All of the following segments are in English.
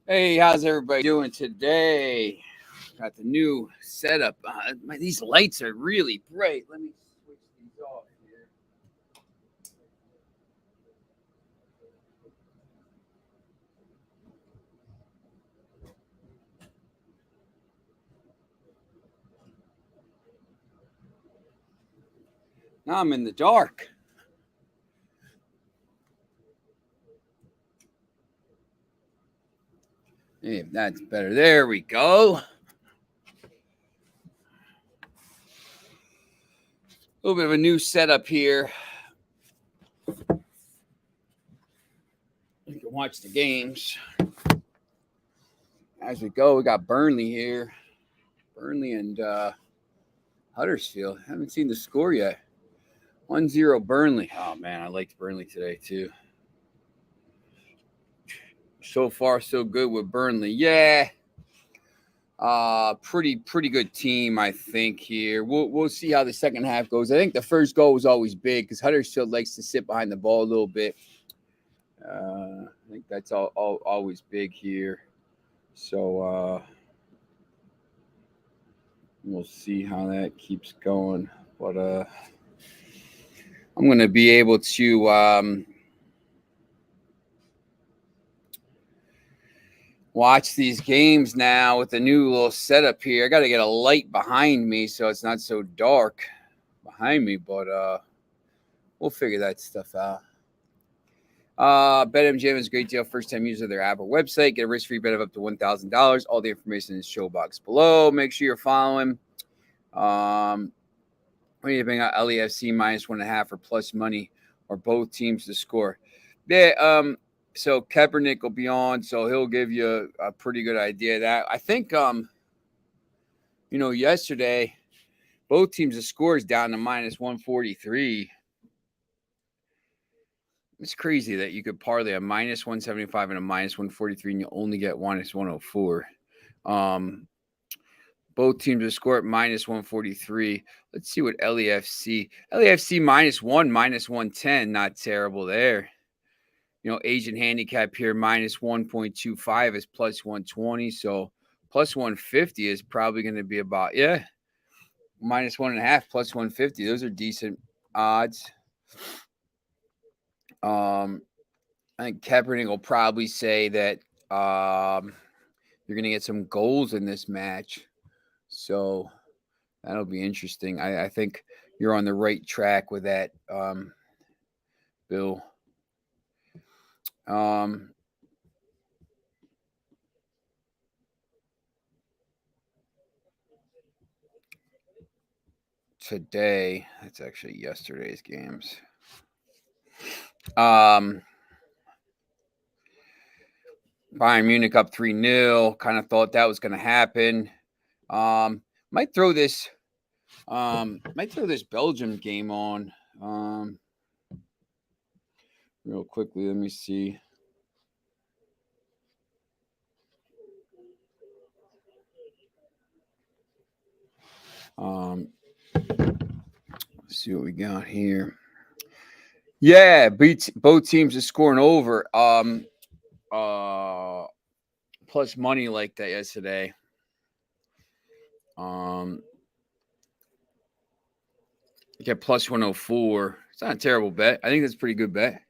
Hey, how's everybody doing today? Got the new setup. These lights are really bright. Let me switch these off here. Now I'm in the dark. Hey, that's better. There we go. A little bit of a new setup here. You can watch the games as we go. We got Burnley here. Burnley and Huddersfield. Haven't seen the score yet. 1-0 Burnley. Oh, man, I liked Burnley today, too. So far, so good with Burnley. Yeah. Pretty good team, I think, here. We'll see how the second half goes. I think the first goal was always big because Huddersfield likes to sit behind the ball a little bit. I think that's always big here. So we'll see how that keeps going. But I'm going to be able to watch these games now with the new little setup here. I got to get a light behind me so it's not so dark behind me, but we'll figure that stuff out. BetMGM is a great deal. First-time user of their app or website. Get a risk-free bet of up to $1,000. All the information in the show box below. Make sure you're following. What do you think? LEFC -1.5 or plus money or both teams to score. Yeah. So Kaepernick will be on, so he'll give you a pretty good idea of that. I think, yesterday both teams' the scores down to -143. It's crazy that you could parlay a -175 and a -143, and you only get -104. Both teams will score at -143. Let's see what LEFC. LEFC -1, -110. Not terrible there. Asian handicap here, -1.25 is +120. So +150 is probably going to be about, -1.5, +150. Those are decent odds. I think Kaepernick will probably say that you're going to get some goals in this match. So that'll be interesting. I think you're on the right track with that, Bill. Today, that's actually yesterday's games. Bayern Munich up 3-0. Kind of thought that was going to happen. Might throw this Belgium game on real quickly. Let me see. Let's see what we got here. Yeah, both teams are scoring over. Plus money like that yesterday. You get +104. It's not a terrible bet. I think that's a pretty good bet.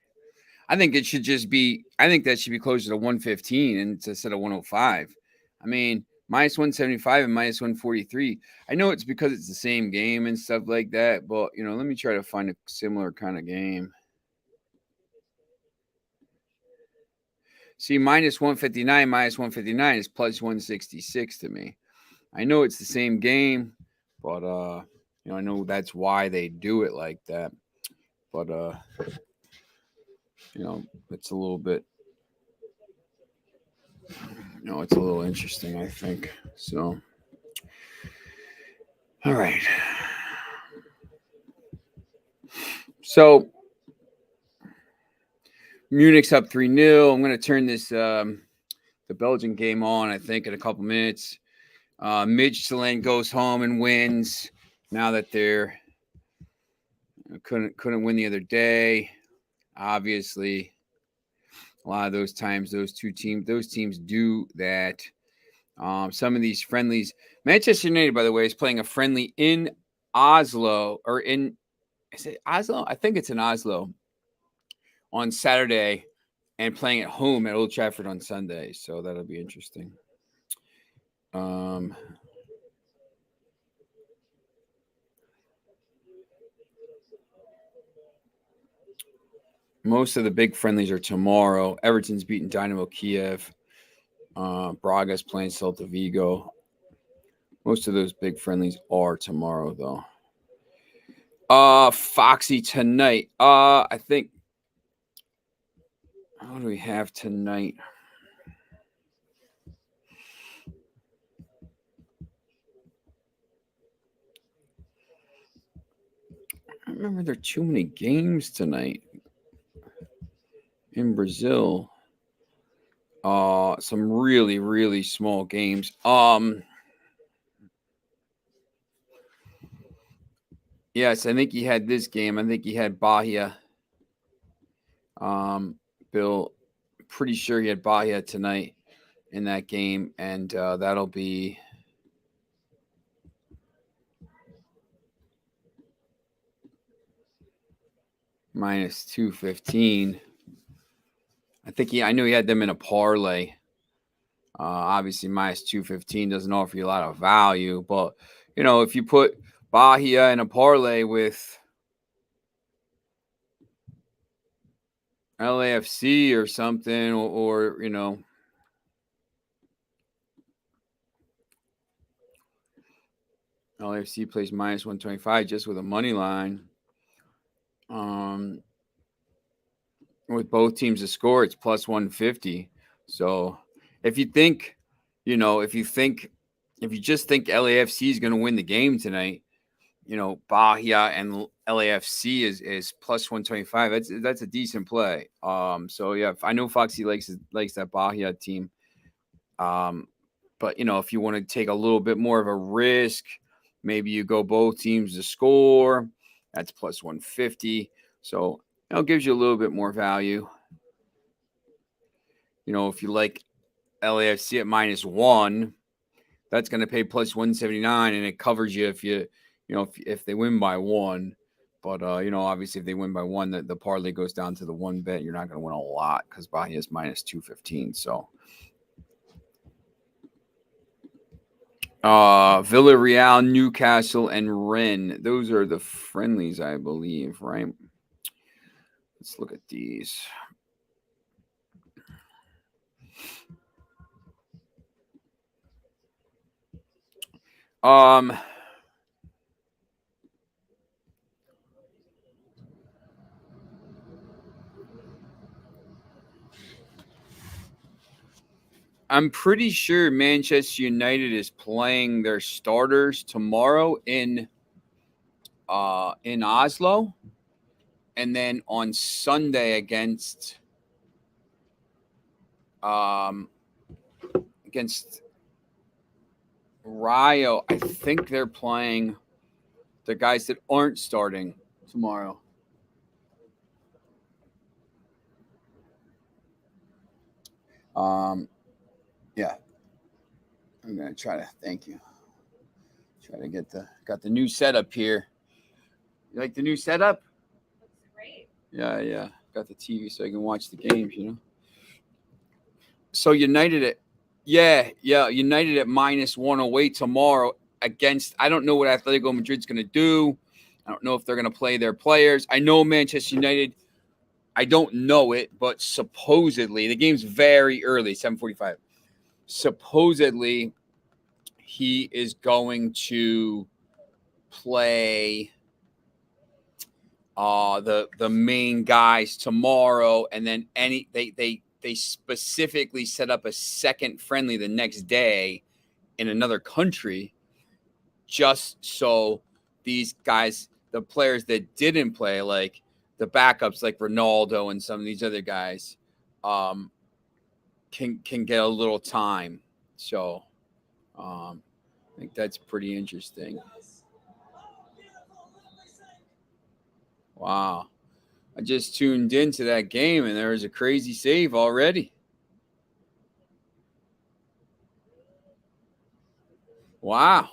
I think it should just be. I think that should be closer to 115 instead of 105. I mean, -175 and -143. I know it's because it's the same game and stuff like that, but let me try to find a similar kind of game. See, -159, -159 is +166 to me. I know it's the same game, but I know that's why they do it like that. But it's a little bit, it's a little interesting, I think. So, all right. So Munich's up 3-0. I'm going to turn this the Belgian game on, I think, in a couple minutes. Midtjylland goes home and wins. Now that they're couldn't win the other day, obviously. A lot of those times, those teams do that. Some of these friendlies. Manchester United, by the way, is playing a friendly in Oslo is it Oslo? I think it's in Oslo on Saturday and playing at home at Old Trafford on Sunday. So that'll be interesting. Most of the big friendlies are tomorrow. Everton's beating Dynamo Kiev. Braga's playing Celta Vigo. Most of those big friendlies are tomorrow, though. Foxy tonight. I think. What do we have tonight? I remember there are too many games tonight in Brazil. Some really, really small games. Yes, I think he had this game. I think he had Bahia. Bill, pretty sure he had Bahia tonight in that game, and that'll be minus 215. I knew he had them in a parlay. Obviously, minus 215 doesn't offer you a lot of value, but if you put Bahia in a parlay with LAFC or something, or LAFC plays minus 125 just with a money line. With both teams to score, it's plus 150. So if you just think LAFC is going to win the game tonight, Bahia and LAFC is plus 125. That's a decent play. So yeah, I know Foxy likes that Bahia team. But if you want to take a little bit more of a risk, maybe you go both teams to score. That's plus 150. So it gives you a little bit more value. If you like LAFC at minus 1, that's going to pay plus 179, and it covers you if they win by 1. But obviously if they win by 1, the parlay goes down to the 1 bet. You're not going to win a lot because Bahia is minus 215. So Villarreal, Newcastle, and Rennes. Those are the friendlies, I believe, right? Let's look at these. I'm pretty sure Manchester United is playing their starters tomorrow in Oslo, and then on Sunday against Rayo. I think they're playing the guys that aren't starting tomorrow. Yeah. I'm gonna try to thank you. Try to got the new setup here. You like the new setup? Looks great. Yeah. Got the TV so I can watch the games, So United at minus 1 away tomorrow against, I don't know what Atletico Madrid's going to do. I don't know if they're going to play their players. I know Manchester United, I don't know it, but supposedly, the game's very early, 7:45. Supposedly, he is going to play the main guys tomorrow, and then they specifically set up a second friendly the next day in another country, just so these guys, the players that didn't play, like the backups, like Ronaldo and some of these other guys, can get a little time. So I think that's pretty interesting. Wow. I just tuned into that game, and there was a crazy save already. Wow.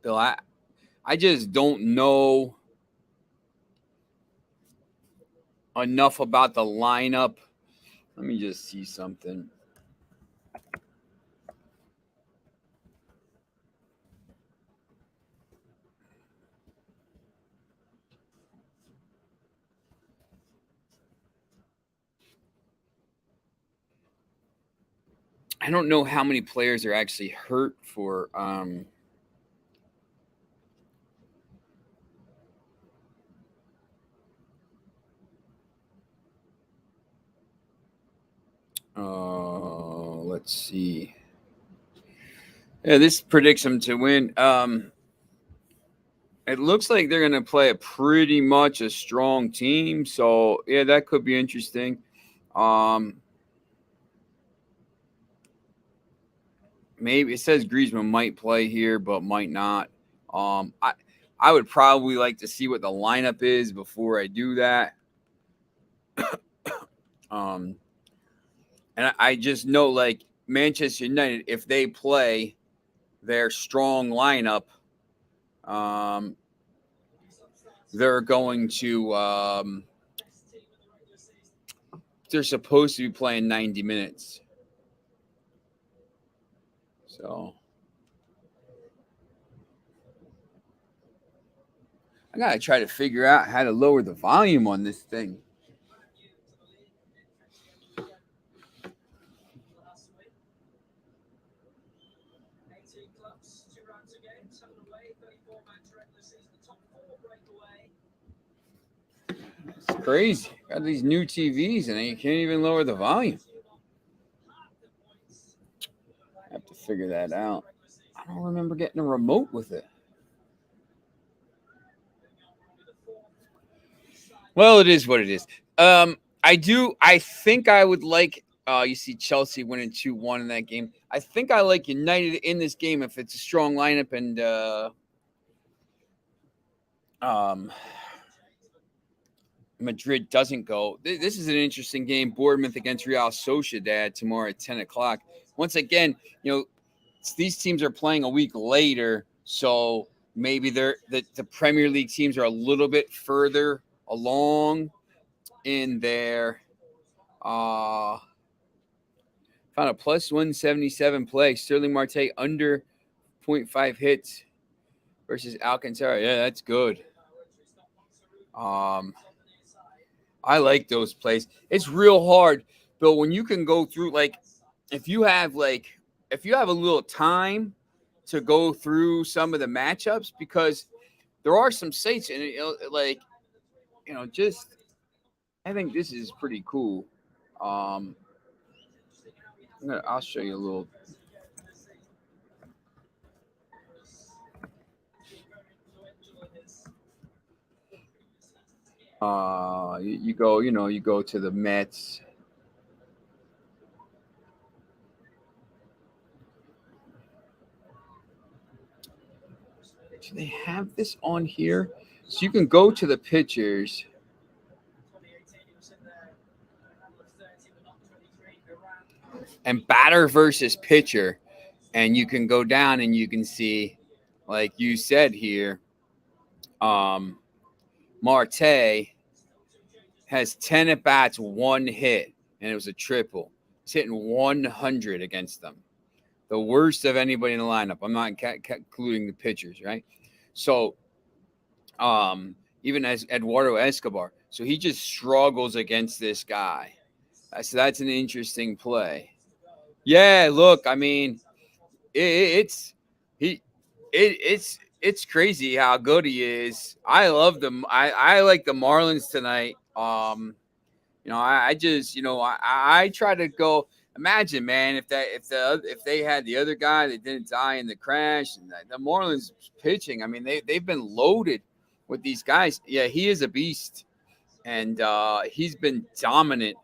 Bill, I just don't know enough about the lineup. Let me just see something. I don't know how many players are actually hurt for let's see. Yeah, this predicts them to win. It looks like they're going to play a pretty much a strong team. So, yeah, that could be interesting. Maybe it says Griezmann might play here, but might not. I would probably like to see what the lineup is before I do that. And I just know, like, Manchester United, if they play their strong lineup, they're going to they're supposed to be playing 90 minutes. So I gotta try to figure out how to lower the volume on this thing. It's crazy. Got these new TVs and you can't even lower the volume. I have to figure that out. I don't remember getting a remote with it. Well, it is what it is. I think I would like you see Chelsea winning 2-1 in that game. I think I like United in this game if it's a strong lineup and Madrid doesn't go. This is an interesting game. Bournemouth against Real Sociedad tomorrow at 10 o'clock. Once again, these teams are playing a week later, so maybe the Premier League teams are a little bit further along in their found a plus 177 play. Sterling Marte under 0.5 hits versus Alcantara. Yeah, that's good. I like those plays. It's real hard, Bill, when you can go through, like, if you have a little time to go through some of the matchups, because there are some sites and just I think this is pretty cool. I'll show you a little. You go to the Mets. Do they have this on here? So you can go to the pitchers. And batter versus pitcher. And you can go down and you can see, like you said here, Marte has 10 at bats, 1 hit, and it was a triple. He's hitting 100 against them. The worst of anybody in the lineup. I'm not including the pitchers, right? So, even as Eduardo Escobar. So he just struggles against this guy. So that's an interesting play. Yeah, look, I mean, it's crazy how good he is. I love them. I like the Marlins tonight. I try to go. Imagine, man, if they had the other guy that didn't die in the crash, and the Marlins pitching. I mean, they've been loaded with these guys. Yeah, he is a beast, and he's been dominant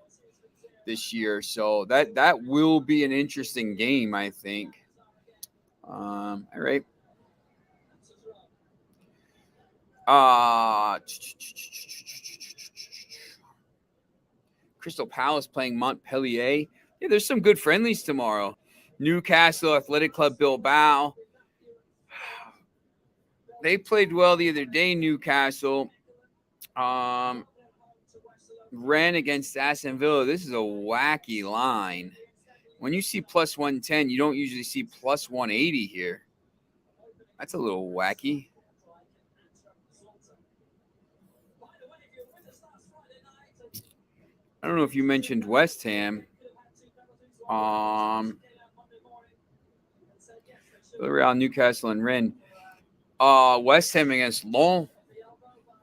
this year. So that will be an interesting game, I think. All right. Crystal Palace playing Montpellier. Yeah, there's some good friendlies tomorrow. Newcastle Athletic Club Bilbao. They played well the other day, Newcastle. Ran against Aston Villa. This is a wacky line. When you see plus 110, you don't usually see plus 180 here. That's a little wacky. I don't know if you mentioned West Ham. Real, Newcastle, and Rennes. West Ham against Lyon.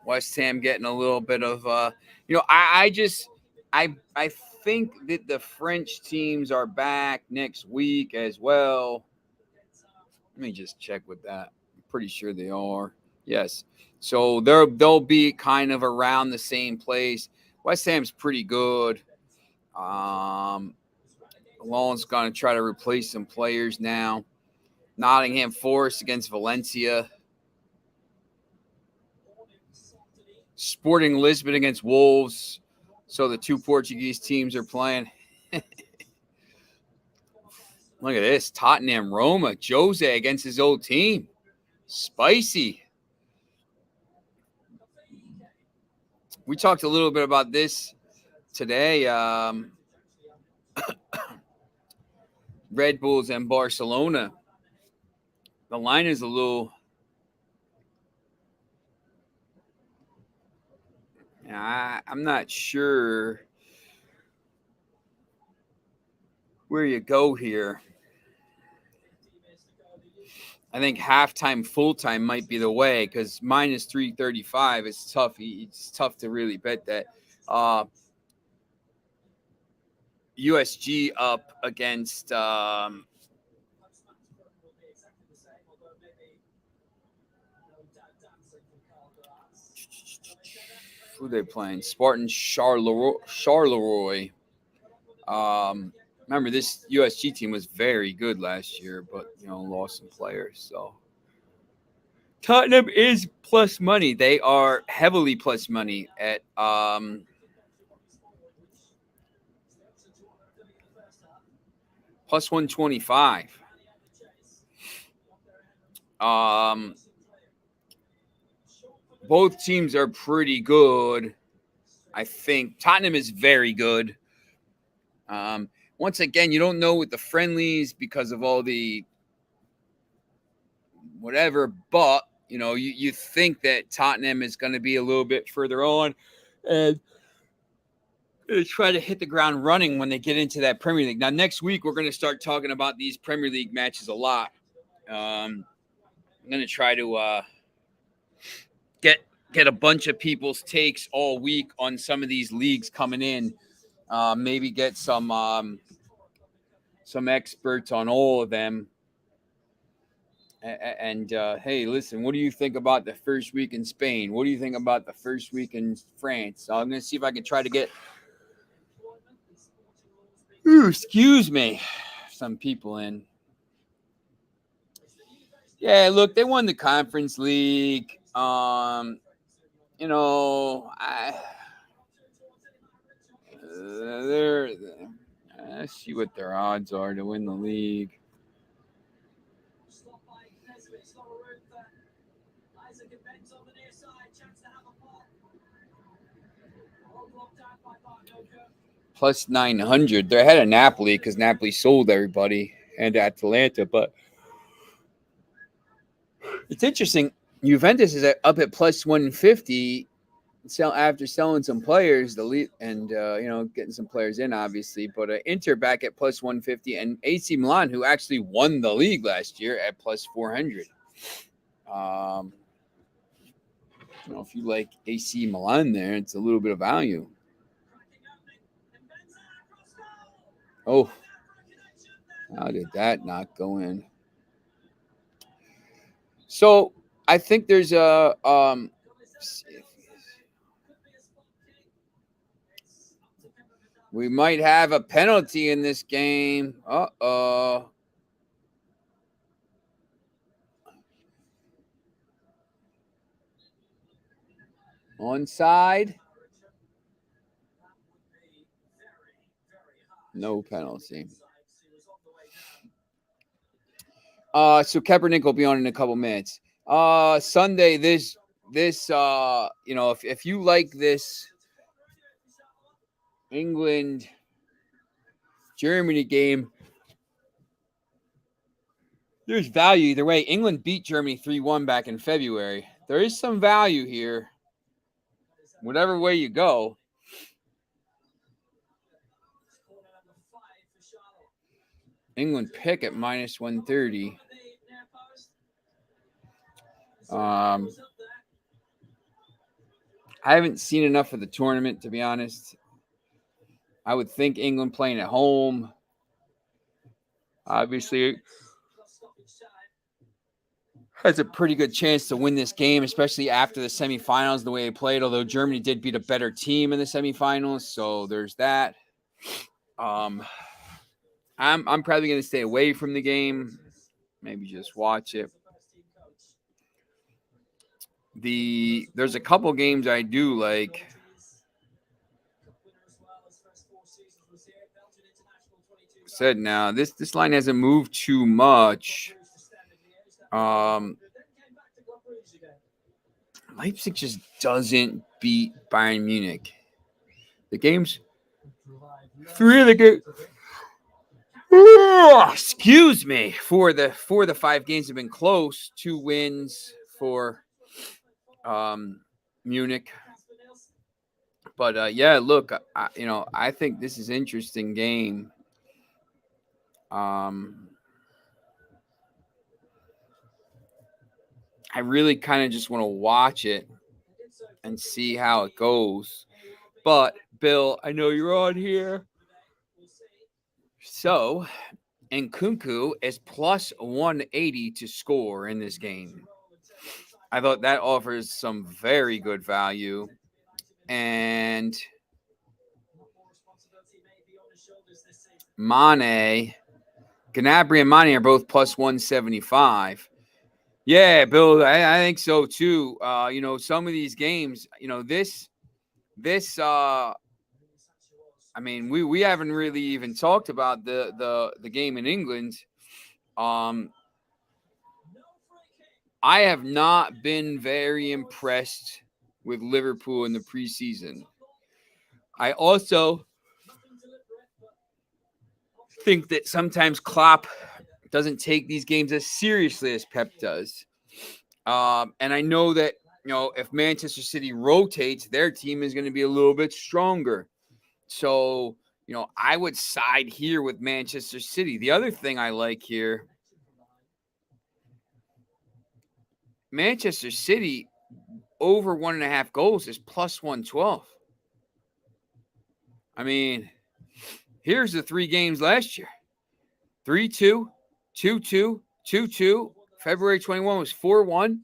West Ham getting a little bit of, I think that the French teams are back next week as well. Let me just check with that. I'm pretty sure they are. Yes. So they'll be kind of around the same place. West Ham's pretty good. Lyon's going to try to replace some players now. Nottingham Forest against Valencia. Sporting Lisbon against Wolves. So the two Portuguese teams are playing. Look at this. Tottenham, Roma, Jose against his old team. Spicy. We talked a little bit about this today. Red Bulls and Barcelona. The line is a little... I'm not sure where you go here. I think halftime, full-time might be the way because minus 335 is tough. It's tough to really bet that. USG up against who are they playing? Spartan Charleroi. Remember, this USG team was very good last year, but lost some players. So Tottenham is plus money. They are heavily plus money at plus 125. Both teams are pretty good. I think Tottenham is very good. Once again, you don't know with the friendlies because of all the whatever, but you think that Tottenham is going to be a little bit further on and try to hit the ground running when they get into that Premier League. Now, next week, we're going to start talking about these Premier League matches a lot. I'm going to try to get a bunch of people's takes all week on some of these leagues coming in. Maybe get some experts on all of them. And hey, listen, what do you think about the first week in Spain? What do you think about the first week in France? So I'm going to see if I can try to get, excuse me, some people in. Yeah, look, they won the Conference League. Let's see what their odds are to win the league. Plus 900. They're ahead of Napoli because Napoli sold everybody and Atalanta. But it's interesting. Juventus is up at plus 150 after selling some players, the lead, and getting some players in, obviously. But Inter back at plus 150, and AC Milan, who actually won the league last year, at plus 400. If you like AC Milan there, it's a little bit of value. Oh, how did that not go in? So I think there's a we might have a penalty in this game. Uh-oh. Onside. No penalty. So Kaepernick will be on in a couple minutes. Sunday, this if you like this England Germany game, there's value either way. England beat Germany 3-1 back in February. There is some value here. Whatever way you go. England pick at minus 130. I haven't seen enough of the tournament, to be honest. I would think England playing at home. Obviously, has a pretty good chance to win this game, especially after the semifinals, the way they played, although Germany did beat a better team in the semifinals, so there's that. I'm probably going to stay away from the game, maybe just watch it. There's a couple games I do like. Said now, this line hasn't moved too much. Leipzig just doesn't beat Bayern Munich. The games, 3 of the games. Excuse me. For the 5 games have been close. 2 wins for Munich. But yeah, look, I think this is an interesting game. I really kind of just want to watch it and see how it goes. But Bill, I know you're on here. So, Nkunku is plus 180 to score in this game. I thought that offers some very good value. And Gnabry and Mane are both plus 175. Yeah, Bill, I think so too. Some of these games, we haven't really even talked about the game in England. I have not been very impressed with Liverpool in the preseason. I also think that sometimes Klopp doesn't take these games as seriously as Pep does. And I know that, if Manchester City rotates, their team is going to be a little bit stronger. So, I would side here with Manchester City. The other thing I like here, Manchester City over 1.5 goals is plus 112. I mean, here's the 3 games last year. 3-2, 2-2, 2-2. February 21 was 4-1.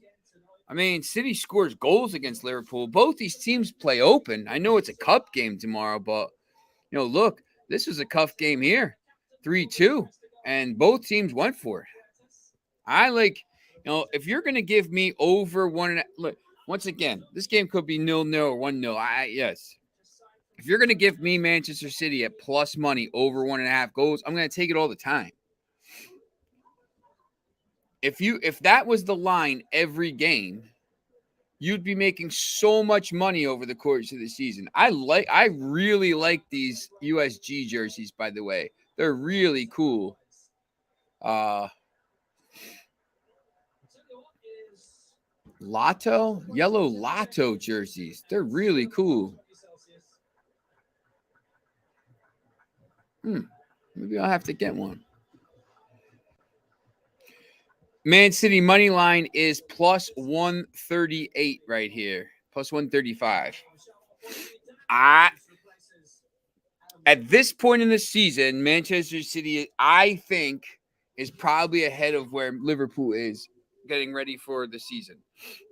I mean, City scores goals against Liverpool. Both these teams play open. I know it's a cup game tomorrow, but, look, this was a cup game here. 3-2, and both teams went for it. I like, if you're going to give me over 1.5, look, once again, this game could be 0-0 or 1-0. Yes. If you're going to give me Manchester City at plus money over 1.5 goals, I'm going to take it all the time. If that was the line every game, you'd be making so much money over the course of the season. I really like these USG jerseys, by the way. They're really cool. Yellow Lotto jerseys. They're really cool. Maybe I'll have to get one. Man City money line is plus 138 right here. Plus 135. At this point in the season, Manchester City, I think, is probably ahead of where Liverpool is getting ready for the season.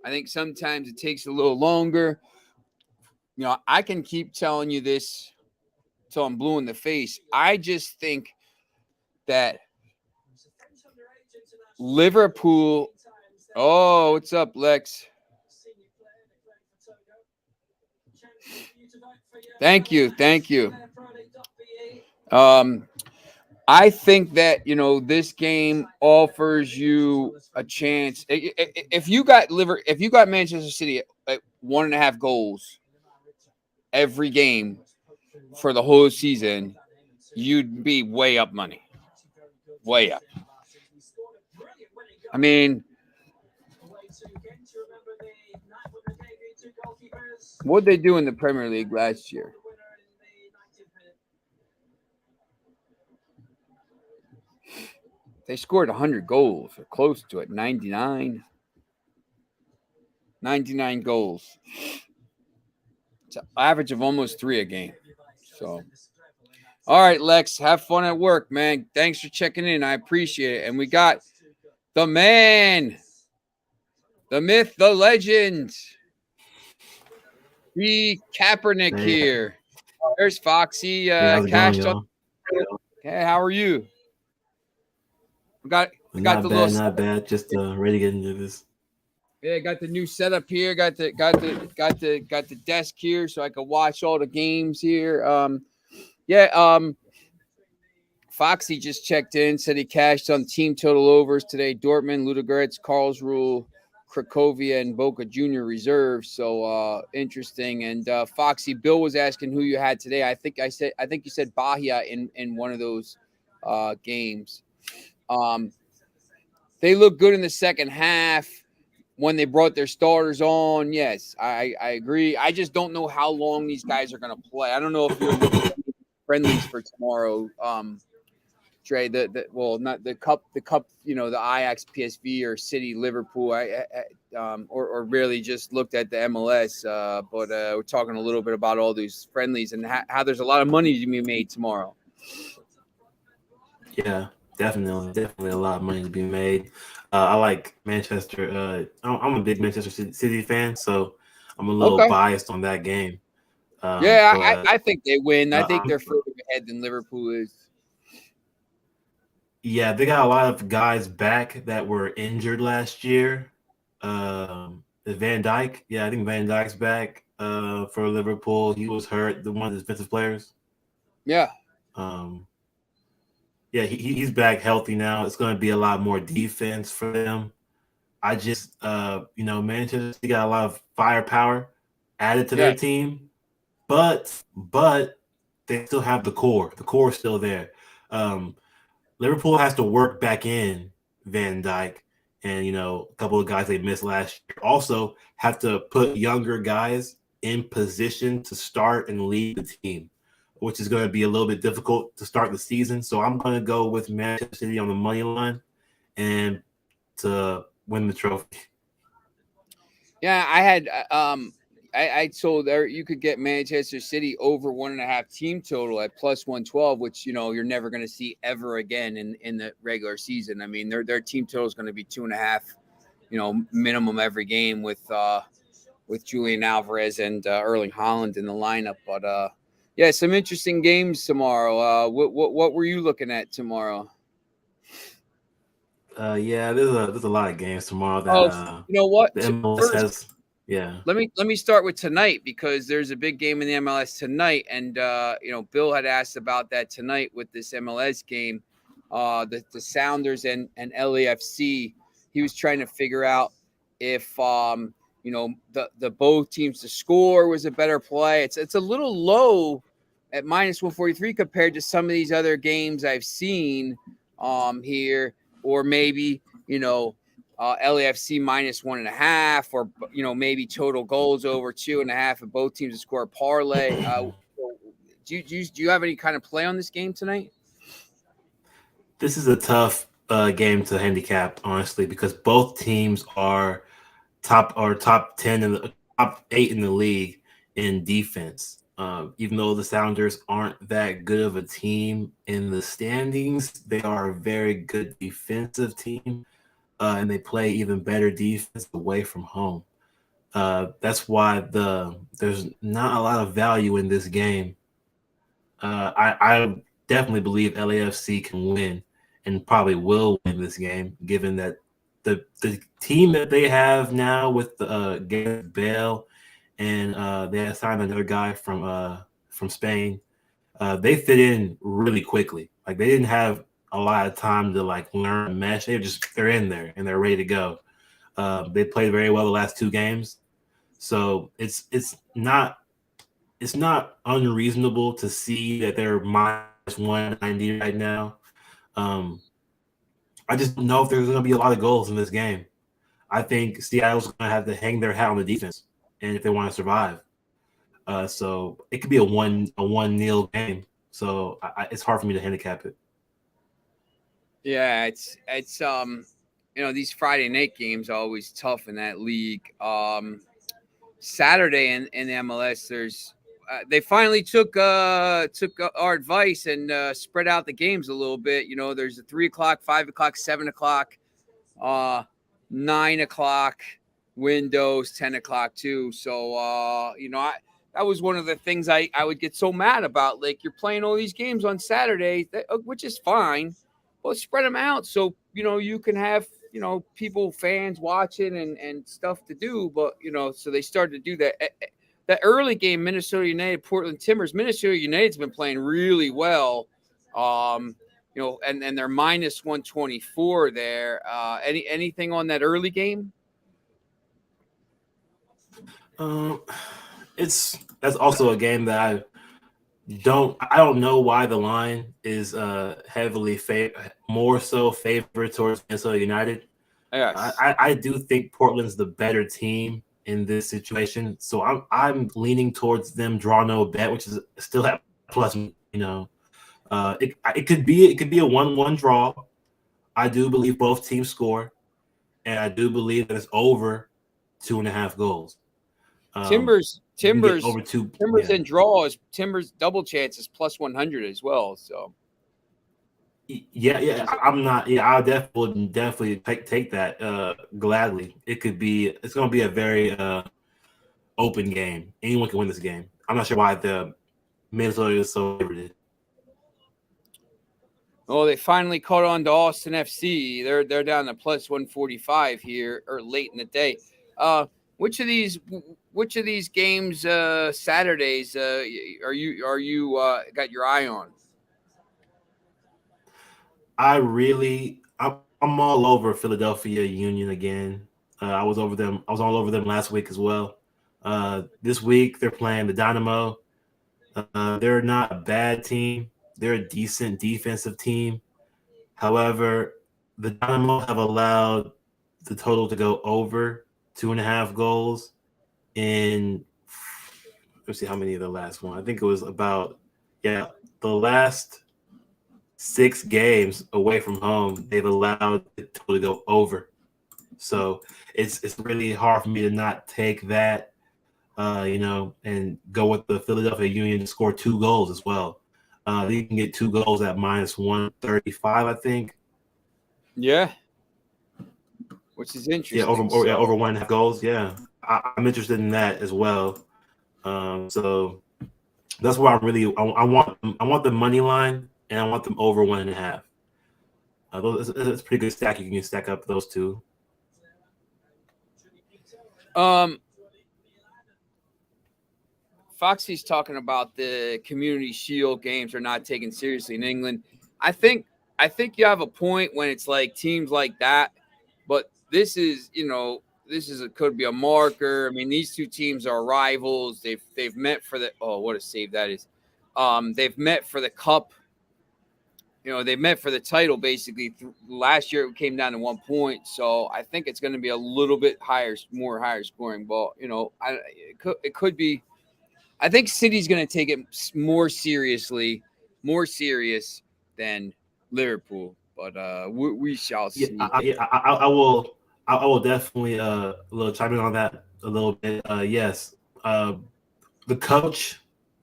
I think sometimes it takes a little longer. I can keep telling you this till I'm blue in the face. I just think that Liverpool. Oh, what's up, Lex? Thank you. Thank you. Um, I think that this game offers you a chance. If you got if you got Manchester City at 1.5 goals every game for the whole season, you'd be way up money, way up. I mean, what they do in the Premier League last year? They scored 100 goals or close to it, 99 goals. It's an average of almost 3 a game. So, all right, Lex, have fun at work, man. Thanks for checking in. I appreciate it. And we got the man, the myth, the legend, the Kaepernick Hey, here. There's Foxy. how's it going, Cashed on. y'all? Hey, how are you? I got the Not little bad, not bad. Just ready to get into this. Yeah, got the new setup here. Got the desk here, so I can watch all the games here. Yeah. Foxy just checked in, said he cashed on team total overs today. Dortmund, Ludogorets, Karlsruhe, Cracovia, and Boca Junior reserves. So interesting. And Foxy, Bill was asking who you had today. I think you said Bahia in one of those games. They look good in the second half when they brought their starters on. Yes, I agree. I just don't know how long these guys are going to play. I don't know if you're looking at friendlies for tomorrow. Trey, well, not the cup, the Ajax, PSV, or City, Liverpool. Or really just looked at the MLS. But we're talking a little bit about all these friendlies and how there's a lot of money to be made tomorrow. Yeah, definitely a lot of money to be made. I like Manchester. I'm a big Manchester City fan, so I'm a little Okay. biased on that game. Yeah, But I think they win. I think I'm, they're further ahead than Liverpool is. yeah, they got a lot of guys back that were injured last year. Van Dijk, yeah, I think Van Dijk's back for Liverpool. He was hurt, the one of the defensive players. Yeah. Um, yeah, he's back healthy now. It's going to be a lot more defense for them. I just, Manchester City got a lot of firepower added to their Yeah. team, but they still have the core. The core is still there. Liverpool has to work back in Van Dijk and a couple of guys they missed last year. Also, have to put younger guys in position to start and lead the team, which is going to be a little bit difficult to start the season. So I'm going to go with Manchester City on the money line and to win the trophy. Yeah, I had I told there you could get Manchester City over 1.5 team total at plus 112, which you're never going to see ever again in the regular season. I mean, their team total is going to be 2.5, minimum every game with Julian Alvarez and Erling Haaland in the lineup. But yeah, some interesting games tomorrow. What were you looking at tomorrow? Yeah, there's a lot of games tomorrow that Oh, you know what? the MLS First, has. Yeah. let me start with tonight because there's a big game in the MLS tonight, and Bill had asked about that tonight with this MLS game, the Sounders and LAFC. He was trying to figure out if the both teams to score was a better play. It's a little low at minus 143 compared to some of these other games I've seen here, or maybe LAFC minus 1.5, or maybe total goals over 2.5, and both teams to score a parlay. Do you have any kind of play on this game tonight? This is a tough game to handicap, honestly, because both teams are top 10 in the top 8 in the league in defense. Even though the Sounders aren't that good of a team in the standings, they are a very good defensive team, and they play even better defense away from home. That's why there's not a lot of value in this game. I definitely believe LAFC can win and probably will win this game, given that the team that they have now with Gareth Bale and they signed another guy from from Spain. They fit in really quickly. Like they didn't have a lot of time to like learn a mesh. They're in there and they're ready to go. They played very well the last 2 games, so it's not unreasonable to see that they're minus 190 right now. I just don't know if there's going to be a lot of goals in this game. I think Seattle's going to have to hang their hat on the defense, and if they want to survive, so it could be a 1-0 game. So it's hard for me to handicap it. Yeah, it's these Friday night games are always tough in that league. Saturday in MLS, they finally took our advice and spread out the games a little bit. There's a 3 o'clock, 5 o'clock, 7 o'clock, 9 o'clock windows, 10 o'clock too. So that was one of the things I would get so mad about. Like, you're playing all these games on Saturday, which is fine, but spread them out so you can have people, fans watching and stuff to do. But so they started to do that. That early game, Minnesota United, Portland Timbers. Minnesota United's been playing really well. And they're minus 124 there. Anything on that early game? That's also a game that I don't know why the line is heavily more so favored towards Minnesota United. Yes. I do think Portland's the better team in this situation, so I'm leaning towards them draw no bet, which is still at plus. It could be a 1-1 draw. I do believe both teams score, and I do believe that it's over 2.5 goals. Timbers over 2. Timbers and draws. Timbers double chances plus 100 as well. So yeah, I'm not. Yeah, I'll definitely take that gladly. It's going to be a very open game. Anyone can win this game. I'm not sure why the Minnesota is so favored. Oh, they finally caught on to Austin FC. They're down to plus 145 here, or late in the day. Which of these games Saturdays are you got your eye on? I'm all over Philadelphia Union again. I was all over them last week as well. This week they're playing the Dynamo. They're not a bad team. They're a decent defensive team. However, the Dynamo have allowed the total to go over 2.5 goals in, let's see how many of the last one. I think it was about, the last 6 games away from home, they've allowed it to go over. So it's really hard for me to not take that, and go with the Philadelphia Union to score 2 goals as well. You can get 2 goals at minus 135, I think. Yeah. Which is interesting. Yeah, over 1.5 goals. Yeah, I'm interested in that as well. So that's why I want the money line, and I want them over 1.5. It's a pretty good stack. You can stack up those two. Foxy's talking about the Community Shield games are not taken seriously in England. I think you have a point when it's like teams like that, but this could be a marker. I mean, these two teams are rivals. They've met for the what a save that is. They've met for the cup. They met for the title basically. Last year it came down to 1 point, so I think it's going to be a little bit higher scoring ball. It could be. I think City's going to take it more serious than Liverpool, but we shall see. I will definitely chime in on that a little bit. Yes, the coach,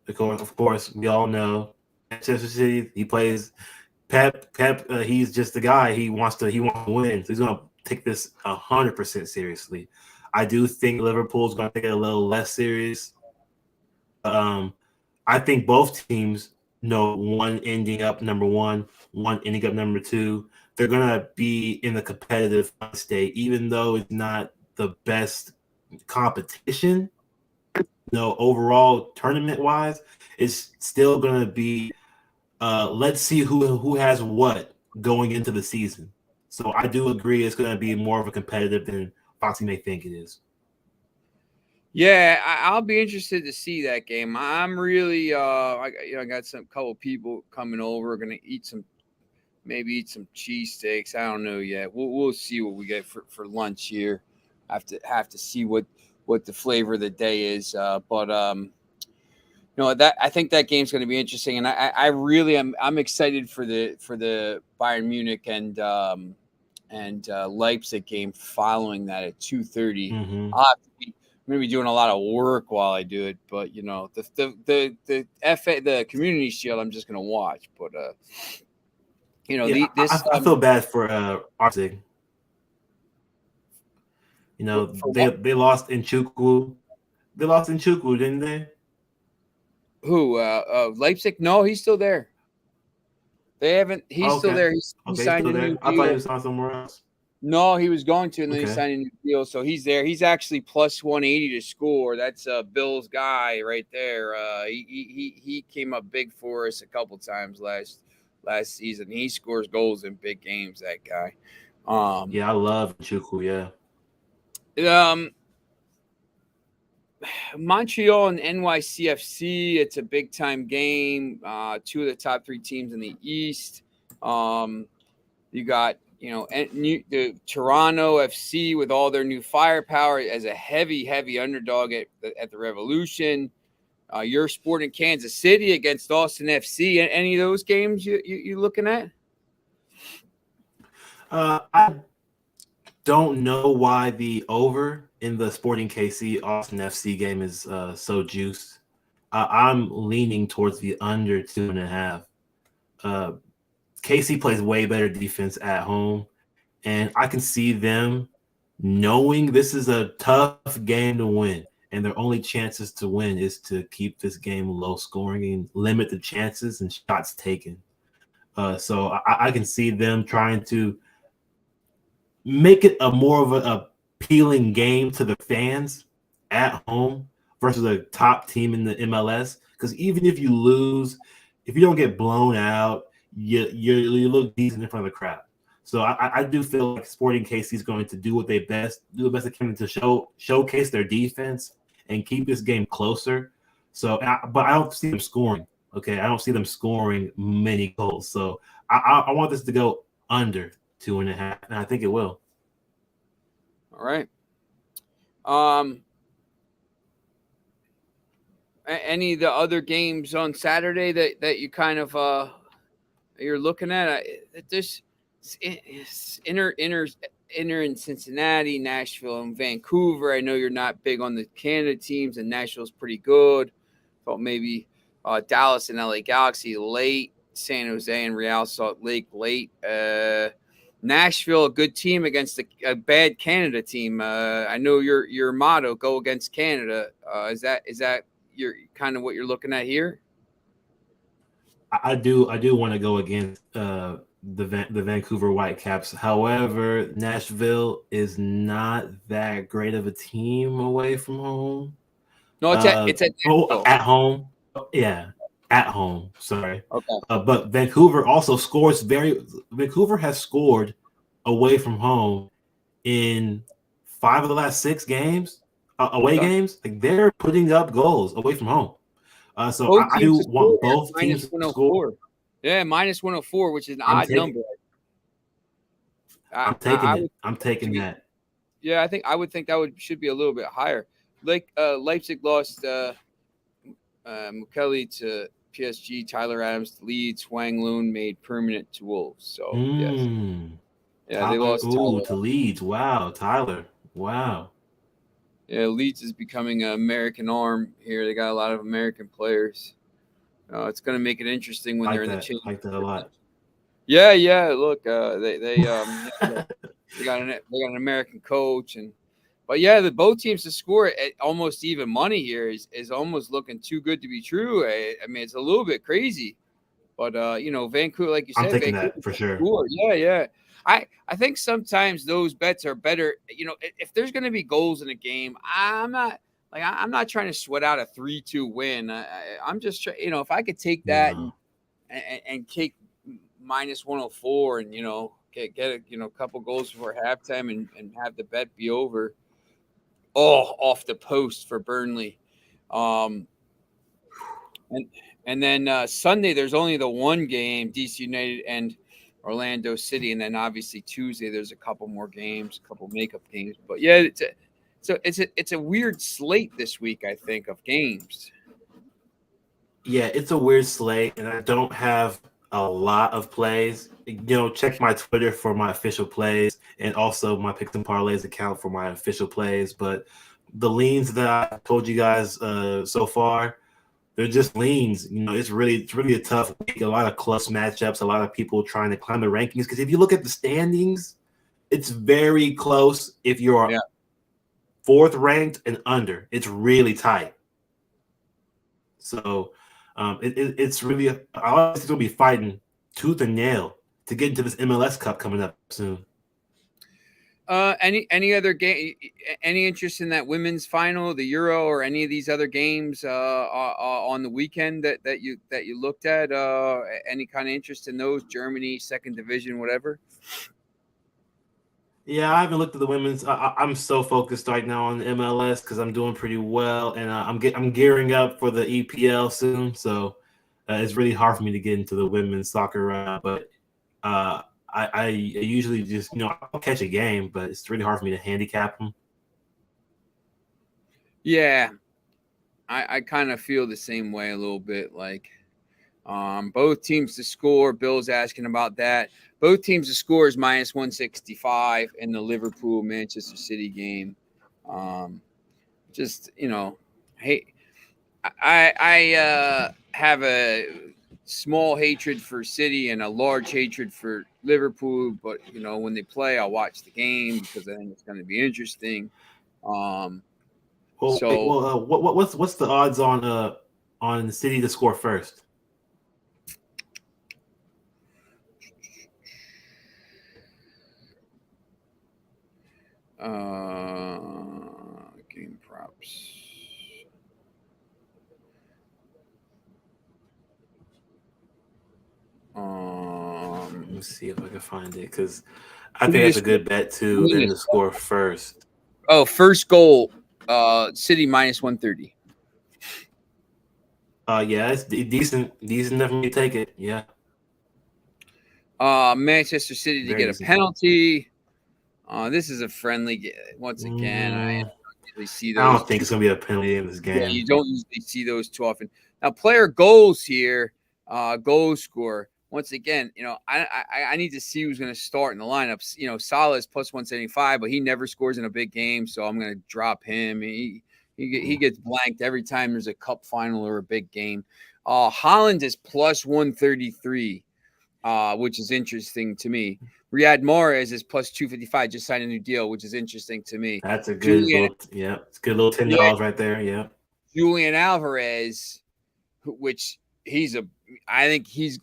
of course, we all know Manchester City. He plays Pep. He's just the guy. He wants to win. So he's going to take this 100% seriously. I do think Liverpool's going to take it a little less serious. I think both teams know one ending up number 1, one ending up number 2. They're going to be in the competitive state, even though it's not the best competition. overall tournament wise, it's still going to be let's see who has what going into the season. So I do agree it's going to be more of a competitive than Foxy may think it is. Yeah, I'll be interested to see that game. I'm really, I got some couple people coming over, going to eat some cheesesteaks. I don't know yet. We'll see what we get for lunch here. Have to see what the flavor of the day is. But that I think that game's going to be interesting, and I really I'm excited for the Bayern Munich and Leipzig game following that at 2:30. Mm-hmm. I'll have to be I'm going to be doing a lot of work while I do it, but the FA, the Community Shield, I'm just going to watch. But I feel bad for Arctic. They lost in Chuku. They lost in Chuku, didn't they? Who? Leipzig? No, he's still there. They haven't. He's still there. He signed a new deal. I thought he was on somewhere else. No, he was going to, and then he signed a new deal. So he's there. He's actually plus 180 to score. That's Bill's guy right there. He came up big for us a couple times last season. He scores goals in big games. That guy. Yeah, I love Chuku. Yeah. Montreal and NYCFC. It's a big time game. Two of the top 3 teams in the East. You got the Toronto FC with all their new firepower as a heavy underdog at the Revolution. Your Sporting Kansas City against Austin FC. Any of those games you looking at? I don't know why the over in the Sporting KC Austin FC game is so juiced. I'm leaning towards the under 2.5. KC plays way better defense at home, and I can see them knowing this is a tough game to win, and their only chances to win is to keep this game low scoring and limit the chances and shots taken. So I can see them trying to make it a more of a appealing game to the fans at home versus a top team in the MLS. Because even if you lose, if you don't get blown out, you look decent in front of the crowd. So I do feel like Sporting KC is going to do the best they can to showcase their defense and keep this game closer. So, but I don't see them scoring. Okay, I don't see them scoring many goals. So I want this to go under 2.5, and I think it will. All right. Any of the other games on Saturday that you kind of you're looking at? This inner in Cincinnati, Nashville, and Vancouver. I know you're not big on the Canada teams, and Nashville's pretty good. Thought maybe Dallas and LA Galaxy late, San Jose and Real Salt Lake late. Nashville, a good team against a bad Canada team. I know your motto, go against Canada. Is that your kind of what you're looking at here? I do want to go against the Vancouver Whitecaps. However, Nashville is not that great of a team away from home. No, it's at home. Yeah, at home. Sorry. Okay. But Vancouver also scores Vancouver has scored away from home in 5 of the last 6 games. Away games, like they're putting up goals away from home. So I do want both teams to score. Yeah, minus 104, which is an odd number. I'm taking it. I'm taking that. Yeah, I would think that should be a little bit higher. Like Leipzig lost Mukeli to PSG, Tyler Adams to Leeds, Wang Lun made permanent to Wolves. So yes. Yeah, they lost to Leeds. Wow, Tyler. Wow. Yeah, Leeds is becoming an American arm here. They got a lot of American players. It's going to make it interesting when they're in the change. I like that a lot. Yeah. Look, they got an American coach, but yeah, both teams to score at almost even money here is almost looking too good to be true. I mean, it's a little bit crazy, but Vancouver, like you said, I'm taking Vancouver that for sure. Yeah. I think sometimes those bets are better. If there's going to be goals in a game, I'm like I'm not trying to sweat out a 3-2 win. I'm just trying, if I could take that and take minus 104 and get a couple goals before halftime and have the bet be over. Off the post for Burnley. And then Sunday there's only the one game, DC United and Orlando City, and then obviously Tuesday there's a couple more games, a couple makeup games. But yeah, it's a weird slate this week, I think, of games. Yeah, it's a weird slate, and I don't have a lot of plays. Check my Twitter for my official plays, and also my Picks and Parlays account for my official plays. But the leans that I told you guys so far, they're just leans. It's really a tough week. A lot of close matchups. A lot of people trying to climb the rankings. Because if you look at the standings, it's very close. If you're fourth ranked and under, it's really tight. So it's really I think we'll be fighting tooth and nail to get into this MLS Cup coming up soon. Any other game? Any interest in that women's final, the Euro, or any of these other games on the weekend that you looked at? Any kind of interest in those? Germany, second division, whatever. Yeah, I haven't looked at the women's. I'm so focused right now on the MLS because I'm doing pretty well, and I'm gearing up for the EPL soon. So it's really hard for me to get into the women's soccer. But I usually just I'll catch a game, but it's really hard for me to handicap them. Yeah, I kind of feel the same way a little bit. Like both teams to score. Bill's asking about that. Both teams to score is minus 165 in the Liverpool-Manchester City game. Hey, I have a small hatred for City and a large hatred for Liverpool, but when they play, I'll watch the game because I think it's going to be interesting. What's the odds on the City to score first? Game props. Let me see if I can find it because I think that's a good bet too. Then to score first. Oh, first goal, City minus 130. Yeah, it's decent enough for me to take it. Yeah. Manchester City to get a penalty. This is a friendly. Once again, I don't usually see those. I don't think it's gonna be a penalty in this game. Yeah, you don't usually see those too often. Now, player goals here, goal score. Once again, I need to see who's going to start in the lineups. Salah is plus 175, but he never scores in a big game, so I'm going to drop him. He gets blanked every time there's a cup final or a big game. Holland is plus 133, which is interesting to me. Riyad Mahrez is plus 255, just signed a new deal, which is interesting to me. That's a good it's good little $10 right there. Yeah. Julian Alvarez, which I think he's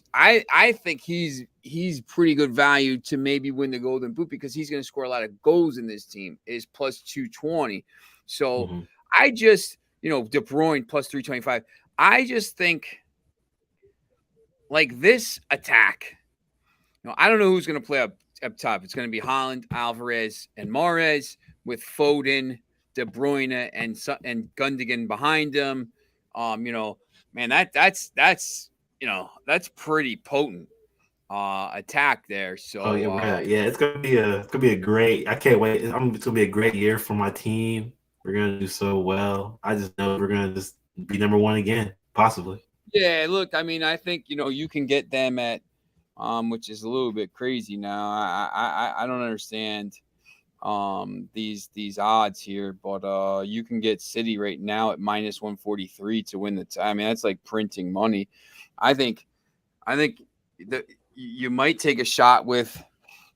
pretty good value to maybe win the Golden Boot because he's going to score a lot of goals in this team. Is plus 220. So I just, De Bruyne plus 325. I just think like this attack. I don't know who's going to play up top. It's going to be Holland, Alvarez, and Mahrez with Foden, De Bruyne, and Gundogan behind them. Man, that's pretty potent attack there. So yeah, right. Yeah, it's gonna be a great. I can't wait. It's gonna be a great year for my team. We're gonna do so well. I just know we're gonna just be number one again, possibly. Yeah, look, I mean, I think you can get them at, which is a little bit crazy now. I don't understand these odds here, but you can get City right now at minus 143 to win the tie. I mean, that's like printing money. I think that you might take a shot with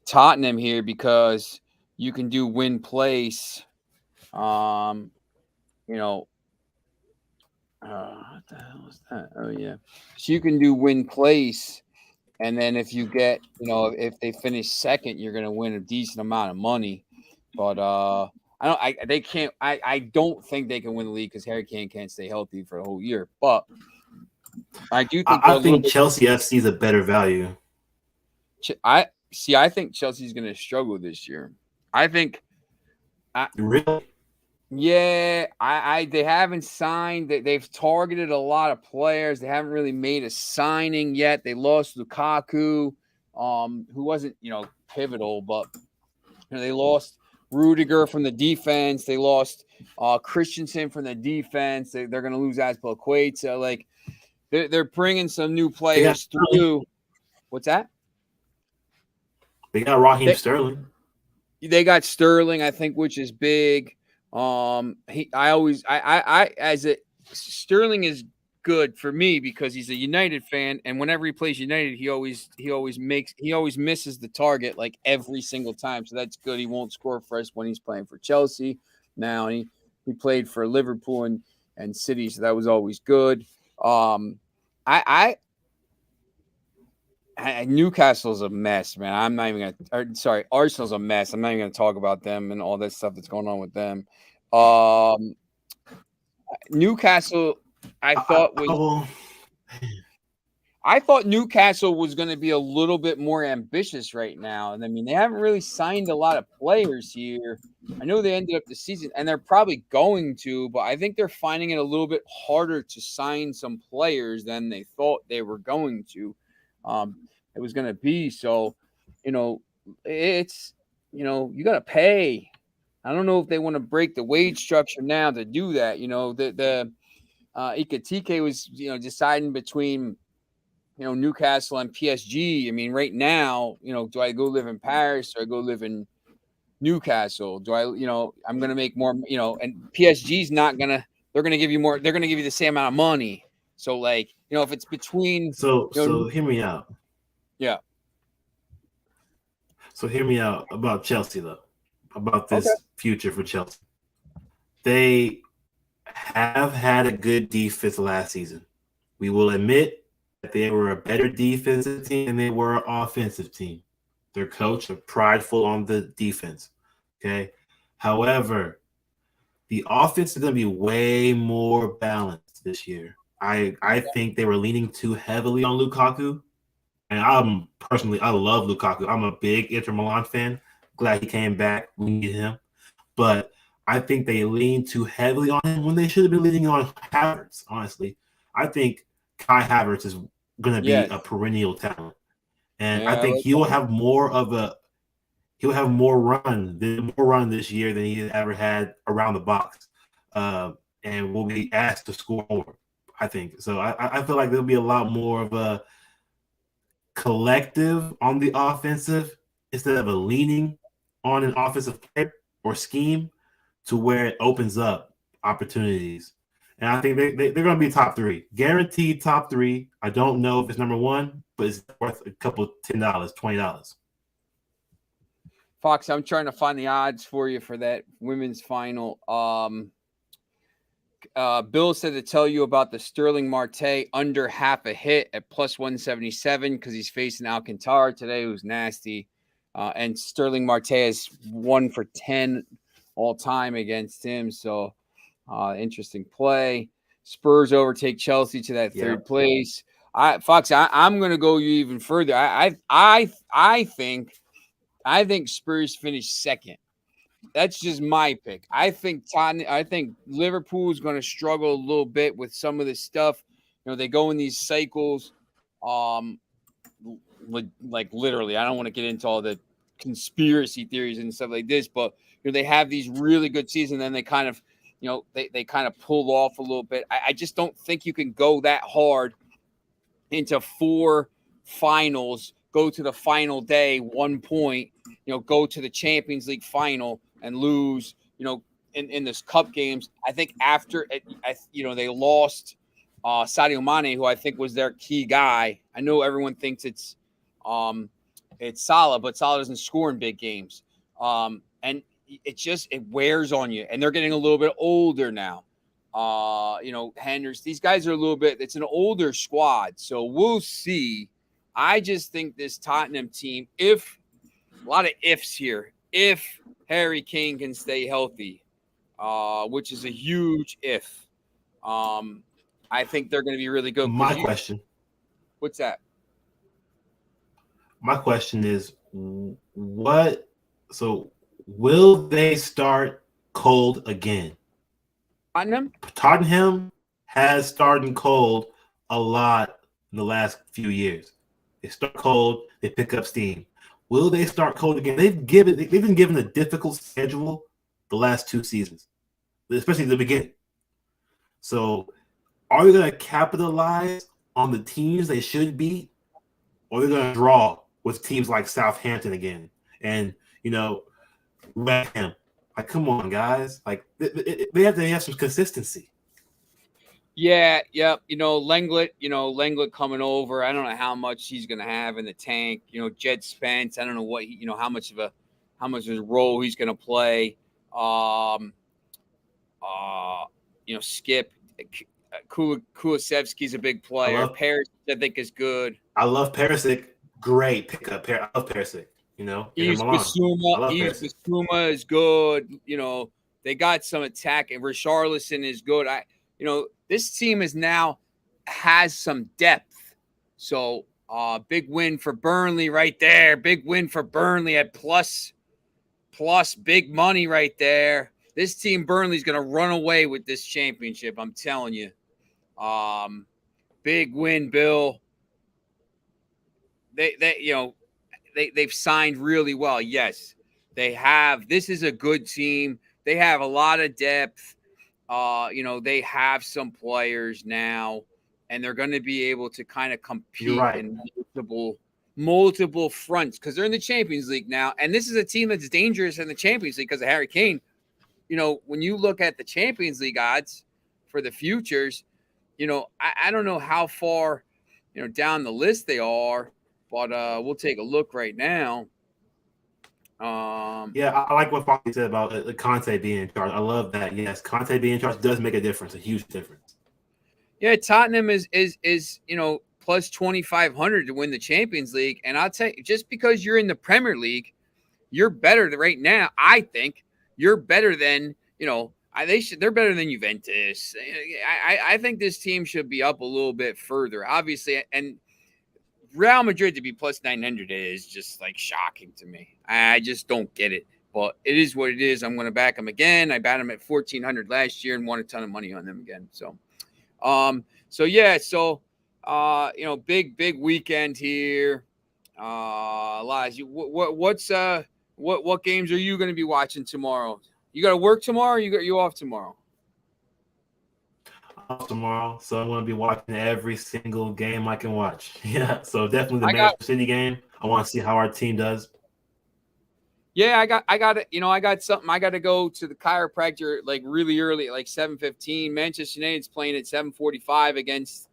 Tottenham here because you can do win place. What the hell is that? Oh yeah, so you can do win place. And then if you get, if they finish second, you're going to win a decent amount of money. But They can't. I don't think they can win the league because Harry Kane can't stay healthy for the whole year. But I do think I think Chelsea FC is a better value. I think Chelsea's going to struggle this year. I think. Really? Yeah, they haven't signed. They've targeted a lot of players. They haven't really made a signing yet. They lost Lukaku, who wasn't pivotal, but they lost Rudiger from the defense. They lost Christensen from the defense. They're going to lose Azpilicueta. Like they're bringing some new players through. What's that? They got Raheem Sterling. They got Sterling, I think, which is big. Sterling is good for me because he's a United fan, and whenever he plays United, he always misses the target like every single time. So that's good. He won't score for us when he's playing for Chelsea. Now he played for Liverpool and City, so that was always good. Newcastle's a mess, man. I'm not even gonna. Sorry, Arsenal's a mess. I'm not even gonna talk about them and all that stuff that's going on with them. Newcastle, I thought Newcastle was going to be a little bit more ambitious right now. And I mean, they haven't really signed a lot of players here. I know they ended up the season, and they're probably going to, but I think they're finding it a little bit harder to sign some players than they thought they were going to. It was going to be. So, it's, you got to pay. I don't know if they want to break the wage structure now to do that. Ikatike was, deciding between, Newcastle and PSG. I mean, right now, do I go live in Paris or I go live in Newcastle? Do I, I'm going to make more, and PSG's not going to, they're going to give you more. They're going to give you the same amount of money. So like, if it's between. So hear me out. Yeah. So hear me out about Chelsea though. About this future for Chelsea. They have had a good defense last season. We will admit that they were a better defensive team than they were an offensive team. Their coach is prideful on the defense. Okay. However, the offense is going to be way more balanced this year. I think they were leaning too heavily on Lukaku. And I love Lukaku. I'm a big Inter Milan fan. Glad he came back. We need him. But I think they leaned too heavily on him when they should have been leaning on Havertz, honestly. I think Kai Havertz is going to be a perennial talent. And I think he'll have more run this year than he ever had around the box. And will be asked to score more, I think. So I feel like there'll be a lot more of a collective on the offensive instead of a leaning on an offensive player or scheme to where it opens up opportunities. And I think they're going to be top three. Guaranteed top three. I don't know if it's number one, but it's worth a couple $10, $20. Fox, I'm trying to find the odds for you for that women's final. Bill said to tell you about the Sterling Marte under half a hit at plus 177 because he's facing Alcantara today, who's nasty. And Sterling Marte is 1 for 10 all time against him. So interesting play. Spurs overtake Chelsea to that third place. Fox, I'm going to go you even further. I think Spurs finish second. That's just my pick. I think Liverpool is going to struggle a little bit with some of this stuff. They go in these cycles. Like literally, I don't want to get into all the conspiracy theories and stuff like this, but they have these really good seasons, and then they kind of, they kind of pull off a little bit. I just don't think you can go that hard into 4 finals, go to the final day, 1 point, go to the Champions League final and lose, in this cup games. I think after they lost Sadio Mane, who I think was their key guy. I know everyone thinks it's Salah, but Salah doesn't score in big games. And it wears on you. And they're getting a little bit older now. Henders, these guys are a little bit, it's an older squad. So we'll see. I just think this Tottenham team, a lot of ifs here. if Harry Kane can stay healthy, which is a huge if. I think they're going to be really good. My question. What's that? My question is, what? So, will they start cold again? Tottenham has started cold a lot in the last few years. They start cold, they pick up steam. Will they start cold again? They've been given a difficult schedule the last 2 seasons, especially the beginning. So, are they going to capitalize on the teams they should beat, or are they going to draw with teams like Southampton again? And West Ham. Like, come on, guys! Like, they have to have some consistency. Yeah. Lenglet coming over. I don't know how much he's going to have in the tank. Jed Spence. I don't know what how much of his role he's going to play. Skip. Kulusevski's a big player. Perisic, I think, is good. I love Perisic. Great pickup. I love Perisic. Yves Bissouma is good. They got some attack, and Richarlison is good. This team has some depth. So, big win for Burnley right there. Big win for Burnley at plus big money right there. This team, Burnley's going to run away with this championship. I'm telling you. Big win, Bill. They've signed really well. Yes, they have. This is a good team. They have a lot of depth. They have some players now, and they're going to be able to kind of compete in multiple fronts because they're in the Champions League now. And this is a team that's dangerous in the Champions League because of Harry Kane. When you look at the Champions League odds for the futures, I don't know how far, down the list they are, but we'll take a look right now. I like what Foxy said about Conte being in charge. I love that. Yes, Conte being in charge does make a difference, a huge difference. Yeah, Tottenham is plus 2,500 to win the Champions League, and I'll tell you, just because you're in the Premier League, you're better right now. I think you're better than they're better than Juventus. I think this team should be up a little bit further, obviously, and Real Madrid to be plus 900 is just like shocking to me. I just don't get it, but it is what it is. I'm going to back them again. I bet them at 1,400 last year and won a ton of money on them again. So, big weekend here. Lies, what games are you going to be watching tomorrow? You got to work tomorrow? Or you off tomorrow? Tomorrow, so I'm going to be watching every single game I can watch. Yeah, so definitely the Manchester City game. I want to see how our team does. Yeah, I got it. I got something. I got to go to the chiropractor like really early, like 7:15. Manchester United's playing at 7:45 against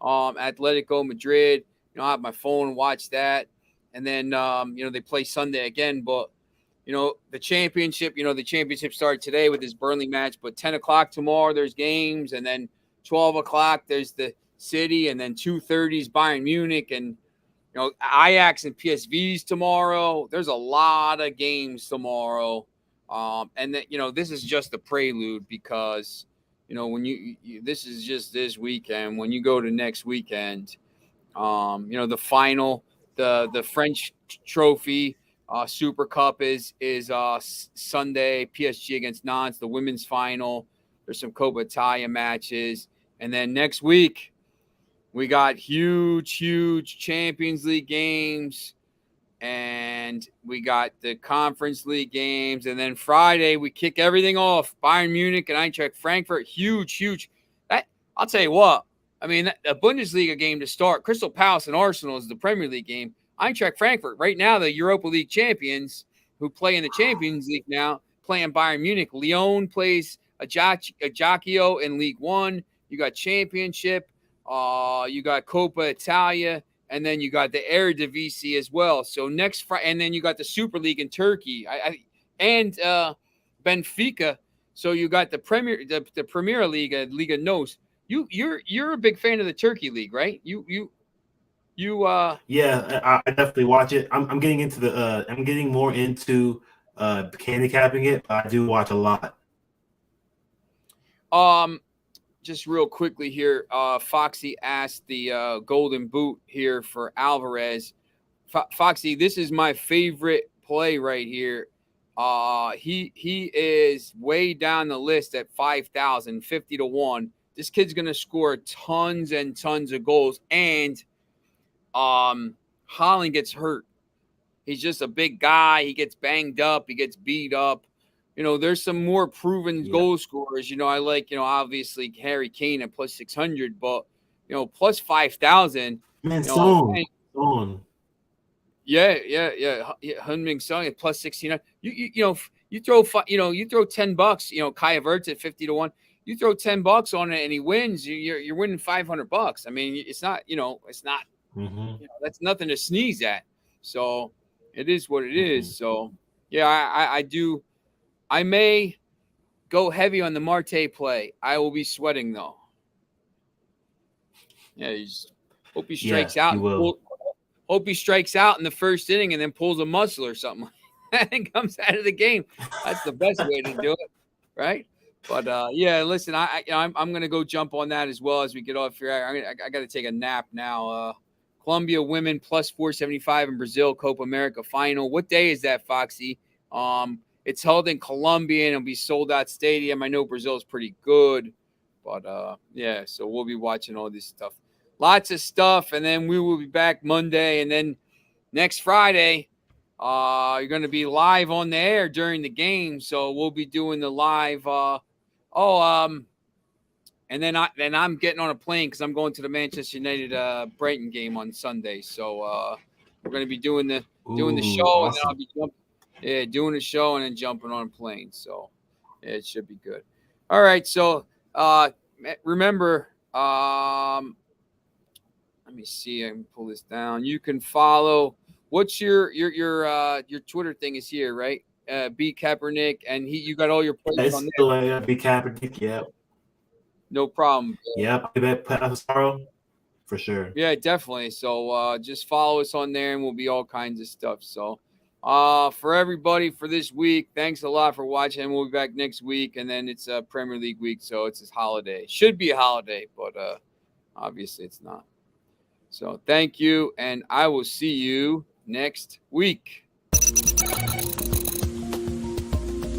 Atletico Madrid. I have my phone, watch that, and then they play Sunday again. But the championship started today with this Burnley match, but 10 o'clock tomorrow there's games, and then 12 o'clock there's the City, and then 2:30 is Bayern Munich, and Ajax and PSV's tomorrow. There's a lot of games tomorrow, and then this is just the prelude because when this is just this weekend. When you go to next weekend, the final, the French trophy. Super Cup is Sunday. PSG against Nantes, the women's final. There's some Coppa Italia matches, and then next week we got huge Champions League games, and we got the Conference League games, and then Friday we kick everything off. Bayern Munich and Eintracht Frankfurt, huge. That I'll tell you what. I mean, a Bundesliga game to start. Crystal Palace and Arsenal is the Premier League game. Eintracht Frankfurt, right now, the Europa League champions who play in the Champions League now, playing Bayern Munich. Lyon plays Ajaccio in League One. You got Championship. You got Coppa Italia. And then you got the Eredivisie as well. So next Friday, and then you got the Super League in Turkey and Benfica. So you got the Premier League, Liga NOS. You're a big fan of the Turkey League, right? Yeah, I definitely watch it. I'm getting into I'm getting more into handicapping it, but I do watch a lot. Just real quickly here, Foxy asked the golden boot here for Alvarez. Foxy, this is my favorite play right here. He is way down the list at 5,000, 50 to 1. This kid's gonna score tons and tons of goals, and Holland gets hurt. He's just a big guy. He gets banged up. He gets beat up. There's some more proven goal scorers. I like, obviously Harry Kane at plus 600, but, plus 5,000. Man, Stone. Yeah. Heung-min Son at plus 16. You throw $10, Kai Havertz at 50 to 1. You throw $10 on it and he wins, you're winning $500. I mean, it's not, that's nothing to sneeze at. So it is what it is. So yeah, I do. I may go heavy on the Marte play. I will be sweating though. Yeah, hope he strikes out. Hope he strikes out in the first inning and then pulls a muscle or something and comes out of the game. That's the best way to do it, right? But yeah, listen, I'm gonna go jump on that as well as we get off here. I got to take a nap now. Colombia women plus 475 in Brazil Copa America final. What day is that, Foxy? It's held in Colombia and it'll be sold out stadium. I know Brazil's pretty good, but yeah, so we'll be watching all this stuff. Lots of stuff, and then we will be back Monday, and then next Friday, you're going to be live on the air during the game, so we'll be doing the live. And then I'm getting on a plane because I'm going to the Manchester United Brighton game on Sunday, so we're going to be doing the show, awesome. And then I'll be doing the show and then jumping on a plane, so yeah, it should be good. All right, so remember. Let me see. I can pull this down. You can follow. What's your Twitter thing is here, right? B Kaepernick, and you got all your plays on there. B Kaepernick, yeah. No problem. Yep, for sure. Yeah, definitely. So just follow us on there, and we'll be all kinds of stuff. So for everybody for this week, thanks a lot for watching. We'll be back next week, and then it's a Premier League week, so it's a holiday. Should be a holiday, but obviously it's not. So thank you, and I will see you next week.